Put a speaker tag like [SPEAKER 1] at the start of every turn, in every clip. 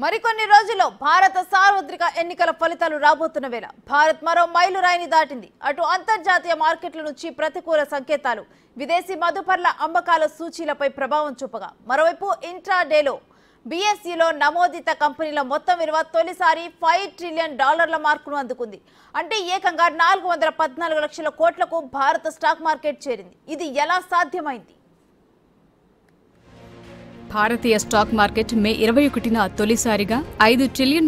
[SPEAKER 1] మరికొన్ని రోజుల్లో భారత సార్వత్రిక ఎన్నికల ఫలితాలు రాబోతున్న వేళ భారత్ మరో మైలురాయిని దాటింది. అటు అంతర్జాతీయ మార్కెట్ల నుంచి ప్రతికూల సంకేతాలు విదేశీ మదుపర్ల అమ్మకాల సూచీలపై ప్రభావం చూపగా, మరోవైపు ఇంట్రాడేలో బీఎస్ఈలో నమోదిత కంపెనీల మొత్తం విలువ తొలిసారి $5 ట్రిలియన్ మార్కును అందుకుంది. అంటే ఏకంగా 414 లక్షల కోట్లకు భారత స్టాక్ మార్కెట్ చేరింది. ఇది ఎలా సాధ్యమైంది?
[SPEAKER 2] భారతీయ స్టాక్ మార్కెట్ మే 21న తొలిసారిగా $5 ట్రిలియన్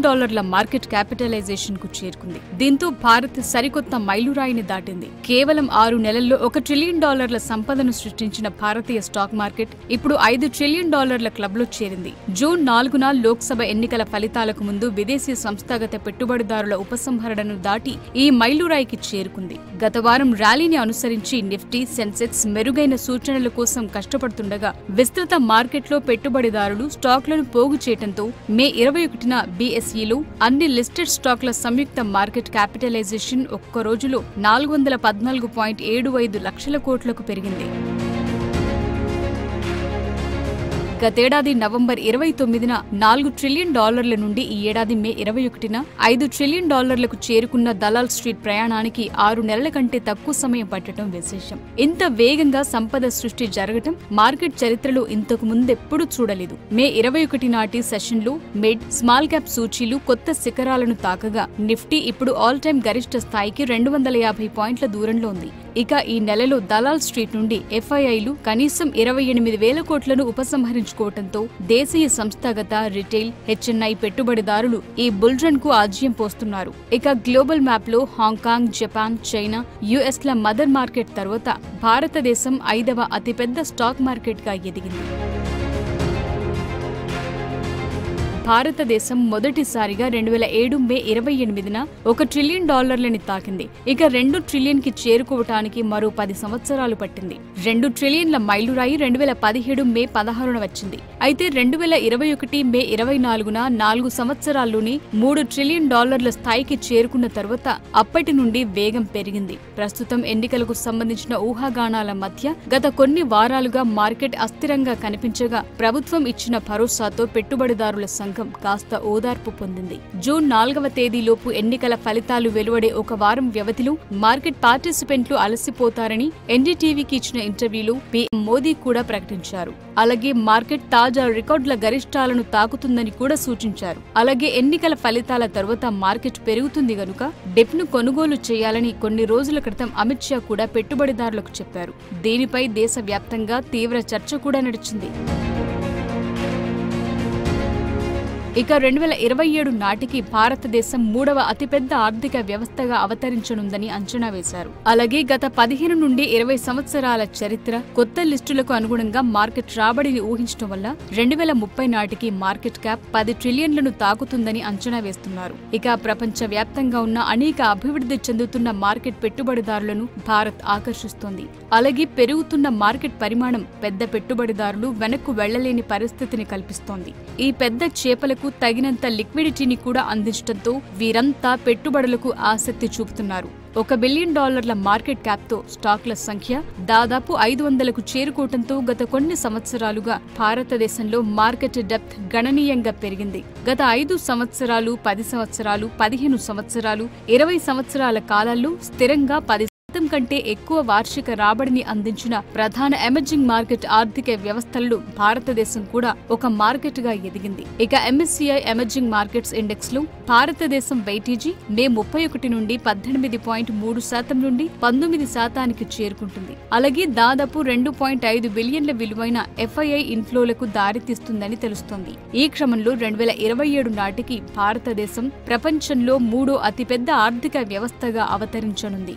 [SPEAKER 2] మార్కెట్ క్యాపిటలైజేషన్ కు చేరుకుంది. దీంతో భారత్ సరికొత్త మైలురాయిని దాటింది. కేవలం 6 నెలల్లో $1 ట్రిలియన్ సంపదను సృష్టించిన భారతీయ స్టాక్ మార్కెట్ ఇప్పుడు $5 ట్రిలియన్ క్లబ్ లో చేరింది. జూన్ 4న లోక్సభ ఎన్నికల ఫలితాలకు ముందు విదేశీ సంస్థాగత పెట్టుబడిదారుల ఉపసంహరణను దాటి ఈ మైలురాయికి చేరుకుంది. గత వారం ర్యాలీని అనుసరించి నిఫ్టీ, సెన్సెక్స్ మెరుగైన సూచనల కోసం కష్టపడుతుండగా, విస్తృత మార్కెట్లో పెట్టుబడిదారులు స్టాక్లను పోగు చేయడంతో మే 21న బీఎస్ఈలో అన్ని లిస్టెడ్ స్టాక్ల సంయుక్త మార్కెట్ క్యాపిటలైజేషన్ ఒక్క రోజులో 414.75 లక్షల కోట్లకు పెరిగింది. గతేడాది నవంబర్ 29న $4 ట్రిలియన్ నుండి ఈ ఏడాది మే 21న $5 ట్రిలియన్ చేరుకున్న దలాల్ స్ట్రీట్ ప్రయాణానికి 6 నెలల కంటే తక్కువ సమయం పట్టడం విశేషం. ఇంత వేగంగా సంపద సృష్టి జరగటం మార్కెట్ చరిత్రలో ఇంతకు ముందెప్పుడూ చూడలేదు. మే 21 నాటి సెషన్లో మిడ్, స్మాల్ క్యాప్ సూచీలు కొత్త శిఖరాలను తాకగా, నిఫ్టీ ఇప్పుడు ఆల్ టైమ్ గరిష్ట స్థాయికి 250 పాయింట్ల దూరంలో ఉంది. ఇక ఈ నెలలో దలాల్ స్ట్రీట్ నుండి ఎఫ్ఐఐలు కనీసం 28,000 కోట్లను ఉపసంహరించుకోవడంతో దేశీయ సంస్థాగత, రిటైల్, హెచ్ఎన్ఐ పెట్టుబడిదారులు ఈ బుల్రన్ కు ఆజ్యం పోస్తున్నారు. ఇక గ్లోబల్ మ్యాప్ లో హాంకాంగ్, జపాన్, చైనా, యుఎస్ల మదర్ మార్కెట్ తర్వాత భారతదేశం 5వ అతిపెద్ద స్టాక్ మార్కెట్ గా ఎదిగింది. భారతదేశం మొదటిసారిగా 2007 మే 28న $1 ట్రిలియన్ తాకింది. ఇక 2 ట్రిలియన్ కి చేరుకోవటానికి మరో 10 సంవత్సరాలు పట్టింది. 2 ట్రిలియన్ల మైలురాయి 2017 మే 16న వచ్చింది. అయితే 2021 మే 24న 4 సంవత్సరాల్లోనే $3 ట్రిలియన్ స్థాయికి చేరుకున్న తర్వాత అప్పటి నుండి వేగం పెరిగింది. ప్రస్తుతం ఎన్నికలకు సంబంధించిన ఊహాగానాల మధ్య గత కొన్ని వారాలుగా మార్కెట్ అస్థిరంగా కనిపించగా, ప్రభుత్వం ఇచ్చిన భరోసాతో పెట్టుబడిదారుల కాస్త ఓదార్పు పొందింది. జూన్ 4వ తేదీలోపు ఎన్నికల ఫలితాలు వెలువడే ఒక వారం వ్యవధిలో మార్కెట్ పార్టిసిపెంట్లు అలసిపోతారని ఎన్డీటీవీకి ఇచ్చిన ఇంటర్వ్యూలో పీఎం మోదీ కూడా ప్రకటించారు. అలాగే మార్కెట్ తాజా రికార్డుల గరిష్టాలను తాకుతుందని కూడా సూచించారు. అలాగే ఎన్నికల ఫలితాల తర్వాత మార్కెట్ పెరుగుతుంది గనుక డిప్ ను కొనుగోలు చేయాలని కొన్ని రోజుల క్రితం అమిత్ షా కూడా పెట్టుబడిదారులకు చెప్పారు. దీనిపై దేశవ్యాప్తంగా తీవ్ర చర్చ కూడా నడిచింది. ఇక 2027 నాటికి భారతదేశం 3వ అతిపెద్ద ఆర్థిక వ్యవస్థగా అవతరించనుందని అంచనా వేశారు. అలాగే గత 15 నుండి 20 సంవత్సరాల చరిత్ర, కొత్త లిస్టులకు అనుగుణంగా మార్కెట్ రాబడిని ఊహించడం వల్ల 2030 నాటికి మార్కెట్ క్యాప్ $10 ట్రిలియన్లను తాకుతుందని అంచనా వేస్తున్నారు. ఇక ప్రపంచ వ్యాప్తంగా ఉన్న అనేక అభివృద్ధి చెందుతున్న మార్కెట్ పెట్టుబడిదారులను భారత్ ఆకర్షిస్తోంది. అలాగే పెరుగుతున్న మార్కెట్ పరిమాణం పెద్ద పెట్టుబడిదారులు వెనక్కు వెళ్లలేని పరిస్థితిని కల్పిస్తోంది. ఈ పెద్ద చేపలకు తగినంత లిక్విడిటీని కూడా అందించడంతో వీరంతా పెట్టుబడులకు ఆసక్తి చూపుతున్నారు. $1 బిలియన్ మార్కెట్ క్యాప్ తో స్టాక్ల సంఖ్య దాదాపు 500కు చేరుకోవడంతో గత కొన్ని సంవత్సరాలుగా భారతదేశంలో మార్కెట్ డెప్త్ గణనీయంగా పెరిగింది. గత 5 సంవత్సరాలు, 10 సంవత్సరాలు, 15 సంవత్సరాలు, 20 సంవత్సరాల కాలాల్లో స్థిరంగా 10% కంటే ఎక్కువ వార్షిక రాబడిని అందించిన ప్రధాన ఎమర్జింగ్ మార్కెట్ ఆర్థిక వ్యవస్థల్లో భారతదేశం కూడా ఒక మార్కెట్ గా ఎదిగింది. ఇక ఎంఎస్సిఐ ఎమర్జింగ్ మార్కెట్స్ ఇండెక్స్ లో భారతదేశం వెయిటేజీ మే 31 నుండి 18.3% నుండి 19% చేరుకుంటుంది. అలాగే దాదాపు 2.5 బిలియన్ల విలువైన ఎఫ్ఐఐ ఇన్ఫ్లోలకు దారితీస్తుందని తెలుస్తోంది. ఈ క్రమంలో 2027 నాటికి భారతదేశం ప్రపంచంలో 3వ అతిపెద్ద ఆర్థిక వ్యవస్థగా అవతరించనుంది.